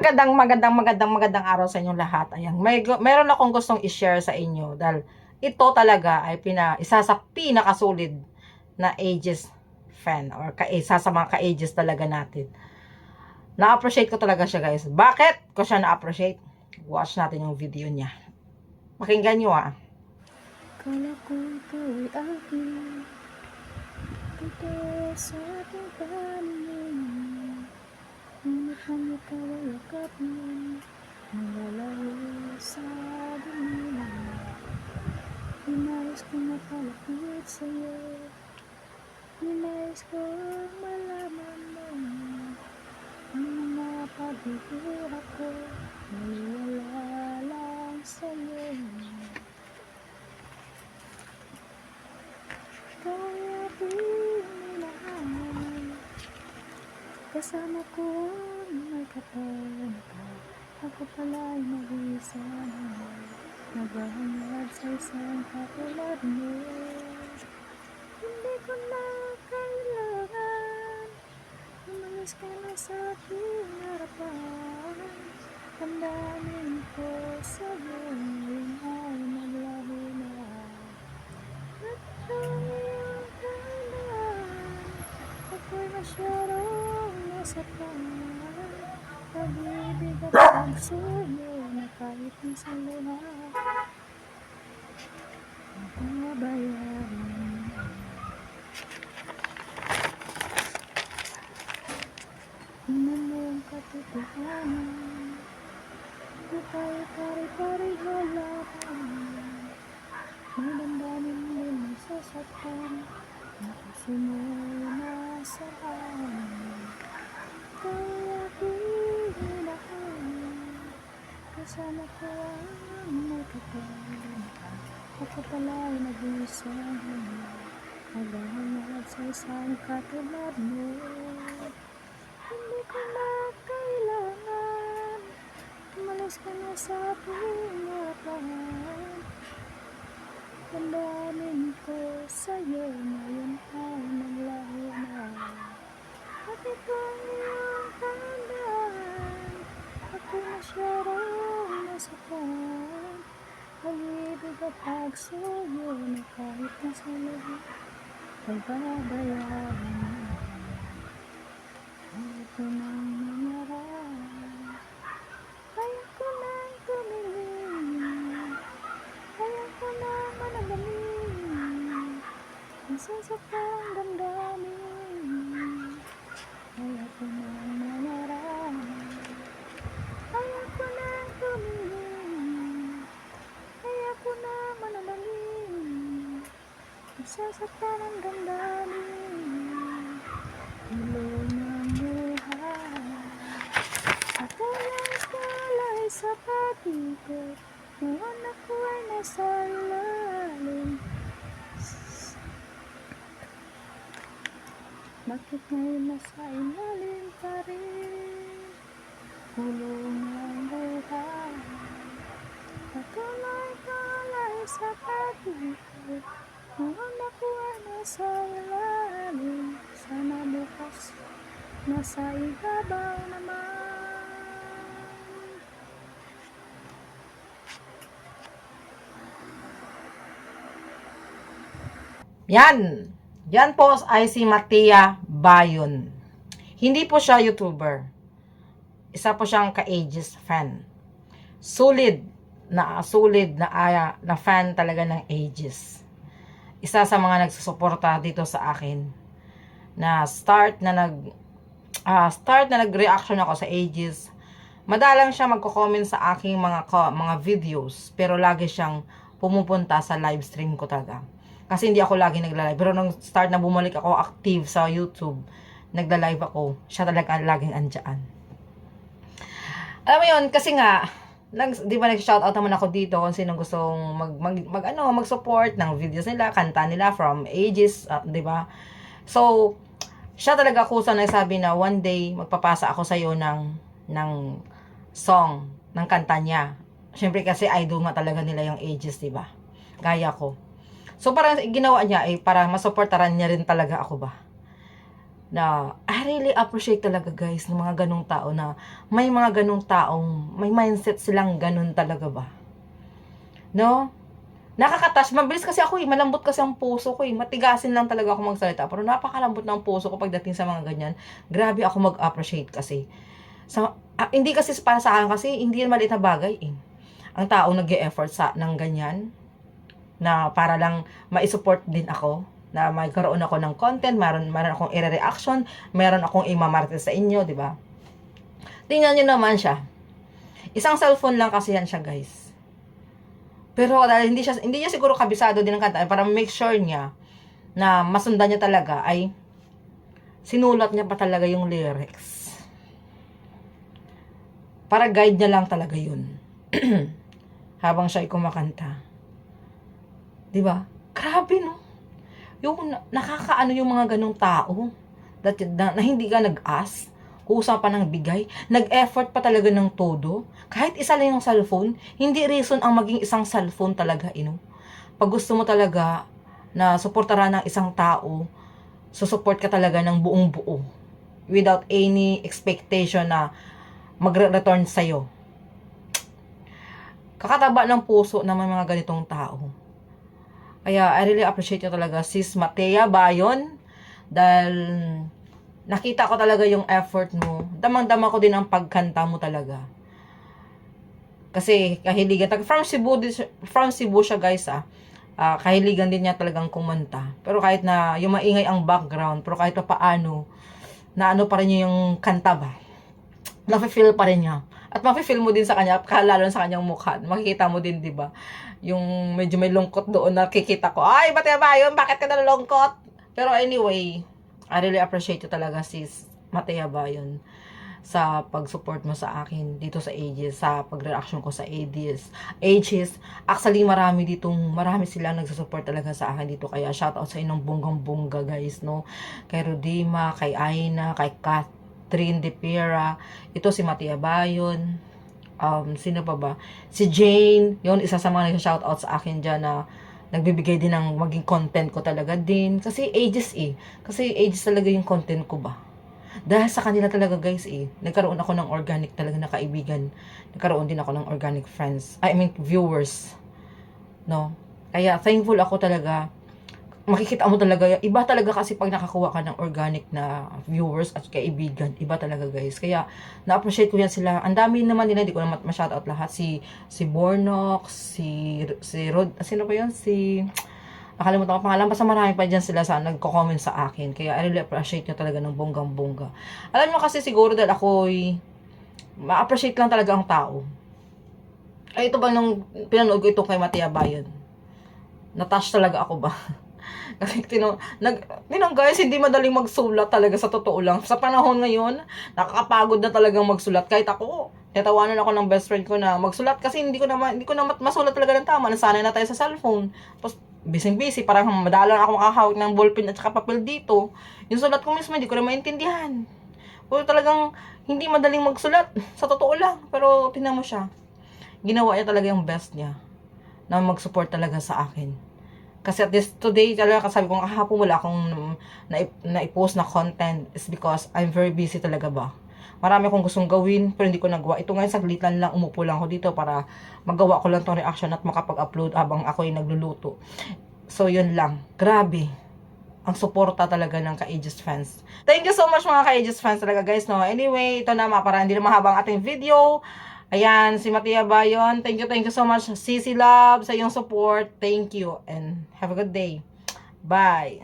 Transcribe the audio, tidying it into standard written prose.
Magandang araw sa inyong lahat. Ayan, meron akong gustong i-share sa inyo dahil ito talaga ay isa sa pinakasulid na ages fan or isa sa mga ka-ages talaga natin. Na-appreciate ko talaga siya, guys. Bakit ko siya na-appreciate? Watch natin yung video niya. Pakinggan nyo ah. Kala ko ikaw ay akin, ito sa ating paningin. Ngunit nang ikaw ay yakap mo, nalalayo sa dilim. Inayos ko mapalapit sa'yo, inayos ko malaman mo ang mga paghihirak ko, maniwala lang sa'yo. Kaya pininahan, kasama ko ang may kapal. Ako pala'y nag-iisa naman, naghahangad sa isang katulad mo. Hindi ko na kailangan, umalis ka na sa aking harapan. Tandaanin ko sa'yo, ngayon ay naglaho na. At ang iyong kailangan, ako'y masyadong nasaktan. Pag-ibig at pagsuyo na kahit minsan luha, mababayaran. Tingnan mo ang katotohanan, di tayo pare-pareho laban. May damdamin din nasasaktan, ang puso mo'y nasaan. Kaya pininahan, kasama ko ang may kapal. Ako pala'y nag-iisa naman, naghahangad sa isang katulad mo. Hindi ko na kailangan, umalis ka na sa aking harapan. Tandaanin ko sa'yo, ngayon ay naglaho na. At ito ang iyong tandaan, ako'y masyadong nasaktan. Pag-ibig at pagsuyo na kahit nasa lahat, pagbabayaran. Ito nang nangyaraan, ayaw ko nang tumingin, ayaw ko nang managamin, nasasaktan ang damdamin. Ayaw ko nang mangarap, ayaw ko nang tumingin, ayaw ko nang manalangin, nasasaktan ang damdamin. Ilong ng buhay, ako lang pala'y sa pag-ikot, ngayon ako ay nasa ilalim. Bakit ngayon nasa ilalim pa rin? Kulong ng buhay, patuloy pala'y sa pag-ikot, ngayon ako ay nasa ilalim. Sana bukas nasa ibabaw naman. Yan. Yan po ay si Matia Bayon. Hindi po siya YouTuber. Isa po siyang ka-ages fan. Solid na fan talaga ng ages. Isa sa mga nagsusuporta dito sa akin na start na nag-reaction ako sa ages. Madalang siya magko-comment sa aking mga videos, pero lagi siyang pumupunta sa live stream ko talaga. Kasi hindi ako lagi nagla-live. Pero nung start na bumalik ako active sa YouTube, nagla-live ako, siya talaga laging andyan. Alam mo yun, kasi nga, di ba nag-shoutout naman ako dito kung sino gustong mag-support ng videos nila, kanta nila from ages, di ba? So, siya talaga kusa na sabi na one day magpapasa ako sa iyo ng song, ng kanta niya. Syempre kasi idol nga talaga nila yung ages, di ba? Gaya ko. So parang ginawa niya ay para masuportaran niya rin talaga ako ba. na I really appreciate talaga guys ng mga ganong tao na may mga ganong taong may mindset silang ganon talaga ba. No? Nakaka-touch. Mabilis kasi ako malambot kasi ang puso ko matigasin lang talaga ako magsalita. Pero napakalambot ng puso ko pagdating sa mga ganyan. Grabe ako mag-appreciate kasi. Hindi kasi para sa akin kasi hindi yan maliit na bagay Ang taong nag-e-effort ng ganyan na para lang ma-support din ako na magkaroon ako ng content, meron akong i-reaction, meron akong imamarte sa inyo, di ba? Tingnan nyo naman siya. Isang cellphone lang kasi yan siya, guys. Pero dahil hindi niya siguro kabisado din ng kanta, para make sure niya na masundan niya talaga, ay sinulat niya pa talaga yung lyrics. Para guide niya lang talaga yun. Habang siya ay kumakanta. Di ba? Grabe, no? Yung nakakaano yung mga ganong tao na hindi ka nag-ask, kusa pa ng bigay, nag-effort pa talaga ng todo, kahit isa lang yung cellphone, hindi reason ang maging isang cellphone talaga, Pag gusto mo talaga na suportaran ng isang tao, susupport ka talaga ng buong buo, without any expectation na magre-return sa'yo. Kakataba ng puso ng mga ganitong tao. Kaya I really appreciate you talaga, Sis Matea Bayon. Dahil nakita ko talaga yung effort mo. Damang-dama ko din ang pagkanta mo talaga. Kasi kahiligan. From Cebu siya guys kahiligan din niya talagang kumanta. Pero kahit na yung maingay ang background, pero kahit pa paano, na ano pa rin niya yung kanta ba. Nafe-feel pa rin niya. At mafe-feel mo din sa kanya, lalo sa kanyang mukha. Makikita mo din, di ba? Yung medyo may lungkot doon, nakikita ko, ay, Matea Bayon, bakit ka nalulungkot? Pero anyway, I really appreciate you talaga, sis Matea Bayon, sa pag-support mo sa akin dito sa Aegis, sa pag-reaction ko sa Aegis. Actually, marami sila nagsusupport talaga sa akin dito. Kaya shoutout sa inyong bonggang-bongga, guys, no? Kay Rodima, kay Aina, kay Catherine De Pera, ito si Matea Bayon, sino pa ba? Si Jane, yun, isa sa mga nag-shoutout sa akin dyan na nagbibigay din ng maging content ko talaga din. Kasi Aegis Kasi Aegis talaga yung content ko ba. Dahil sa kanila talaga guys nagkaroon ako ng organic talaga na kaibigan. Nagkaroon din ako ng organic friends. Viewers. No? Kaya thankful ako talaga. Makikita mo talaga, iba talaga kasi pag nakakuha ka ng organic na viewers at kaibigan, iba talaga guys. Kaya na-appreciate ko yan sila. Ang dami naman nila, hindi ko na ma-shoutout lahat. Si Bornox, si Rod, sino pa yun? Nakalimutan ko pangalan, basta marami pa dyan sila sa nagko-comment sa akin. Kaya I really appreciate nyo talaga ng bonggang-bongga. Alam nyo kasi siguro dahil ako'y ma-appreciate lang talaga ang tao. Ay, ito ba nung pinanood ko ito kay Matea Bayon? Na-touch talaga ako ba? Kasi guys, hindi madaling magsulat talaga sa totoo lang. Sa panahon ngayon, nakakapagod na talagang magsulat. Kahit ako, tatawanan ako ng best friend ko na magsulat kasi hindi ko na masulat talaga ng tama. Nasanay na tayo sa cellphone. Tapos, busy, parang madalang ako makahawak ng ballpen at saka papel dito. Yung sulat ko mismo, hindi ko na maintindihan. Pero talagang, hindi madaling magsulat. Sa totoo lang. Pero, tingnan mo siya. Ginawa niya talaga yung best niya na mag-support talaga sa akin. Kasi at this today, talaga sabi ko kahapon wala akong na-post na content is because I'm very busy talaga ba. Marami akong gustong gawin pero hindi ko nagawa. Ito ngayon saglitan lang, umupo lang ako dito para magawa ko lang tong reaction at makapag-upload habang ako ay nagluluto. So yun lang. Grabe. Ang suporta talaga ng ka-Aegis fans. Thank you so much mga ka-Aegis fans talaga guys, no. Anyway, ito na para hindi na mahabang ating video. Ayan, si Matea Bayon. Thank you so much. Sisi Love sa iyong support. Thank you and have a good day. Bye.